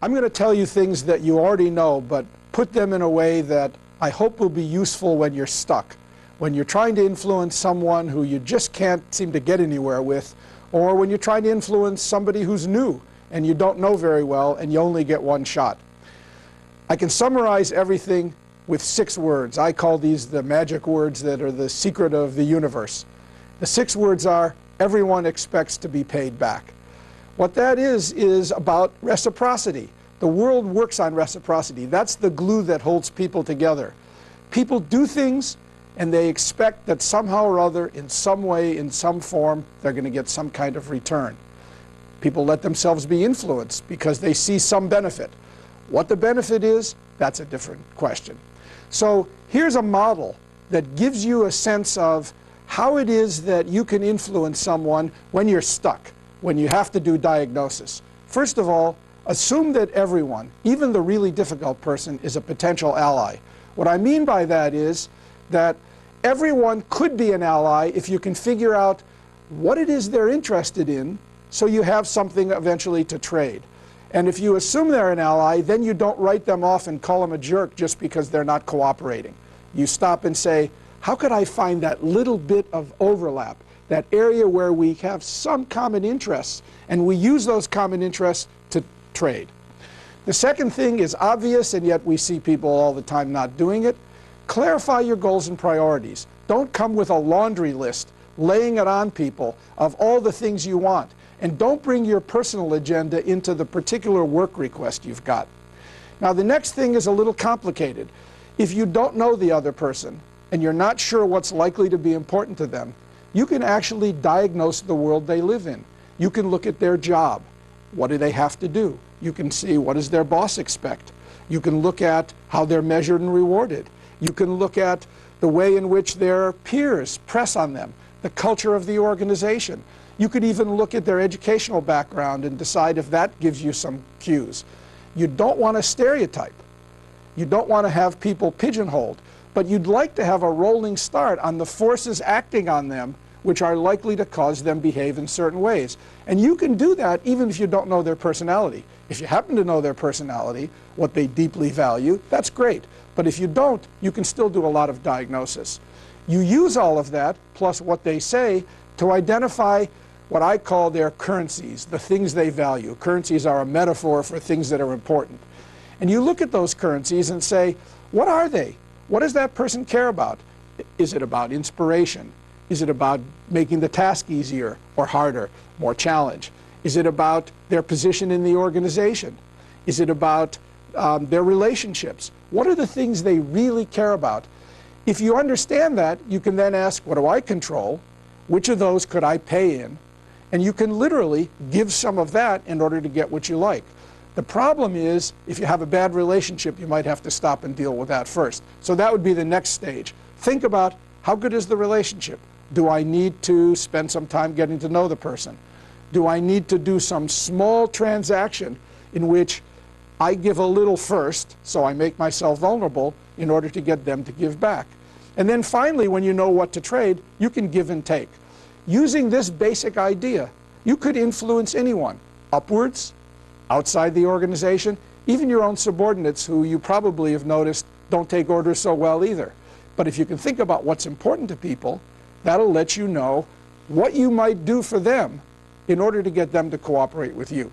I'm going to tell you things that you already know, but put them in a way that I hope will be useful when you're stuck, when you're trying to influence someone who you just can't seem to get anywhere with, or when you're trying to influence somebody who's new and you don't know very well and you only get one shot. I can summarize everything with 6 words. I call these the magic words that are the secret of the universe. The 6 words are, everyone expects to be paid back. What that is about reciprocity. The world works on reciprocity. That's the glue that holds people together. People do things and they expect that somehow or other, in some way, in some form, they're going to get some kind of return. People let themselves be influenced because they see some benefit. What the benefit is, that's a different question. So here's a model that gives you a sense of how it is that you can influence someone when you're stuck, when you have to do diagnosis. First of all, assume that everyone, even the really difficult person, is a potential ally. What I mean by that is that everyone could be an ally if you can figure out what it is they're interested in, so you have something eventually to trade. And if you assume they're an ally, then you don't write them off and call them a jerk just because they're not cooperating. You stop and say, how could I find that little bit of overlap, that area where we have some common interests, and we use those common interests to trade. The second thing is obvious, and yet we see people all the time not doing it. Clarify your goals and priorities. Don't come with a laundry list, laying it on people of all the things you want. And don't bring your personal agenda into the particular work request you've got. Now, the next thing is a little complicated. If you don't know the other person, and you're not sure what's likely to be important to them, you can actually diagnose the world they live in. You can look at their job. What do they have to do? You can see, what does their boss expect? You can look at how they're measured and rewarded. You can look at the way in which their peers press on them, the culture of the organization. You could even look at their educational background and decide if that gives you some cues. You don't want to stereotype. You don't want to have people pigeonholed, but you'd like to have a rolling start on the forces acting on them which are likely to cause them behave in certain ways. And you can do that even if you don't know their personality. If you happen to know their personality, what they deeply value, that's great. But if you don't, you can still do a lot of diagnosis. You use all of that, plus what they say, to identify what I call their currencies, the things they value. Currencies are a metaphor for things that are important. And you look at those currencies and say, what are they? What does that person care about? Is it about inspiration? Is it about making the task easier or harder, more challenge? Is it about their position in the organization? Is it about their relationships? What are the things they really care about? If you understand that, you can then ask, what do I control? Which of those could I pay in? And you can literally give some of that in order to get what you like. The problem is, if you have a bad relationship, you might have to stop and deal with that first. So that would be the next stage. Think about, how good is the relationship? Do I need to spend some time getting to know the person? Do I need to do some small transaction in which I give a little first, so I make myself vulnerable in order to get them to give back? And then finally, when you know what to trade, you can give and take. Using this basic idea, you could influence anyone, upwards, outside the organization, even your own subordinates who you probably have noticed don't take orders so well either. But if you can think about what's important to people, that'll let you know what you might do for them in order to get them to cooperate with you.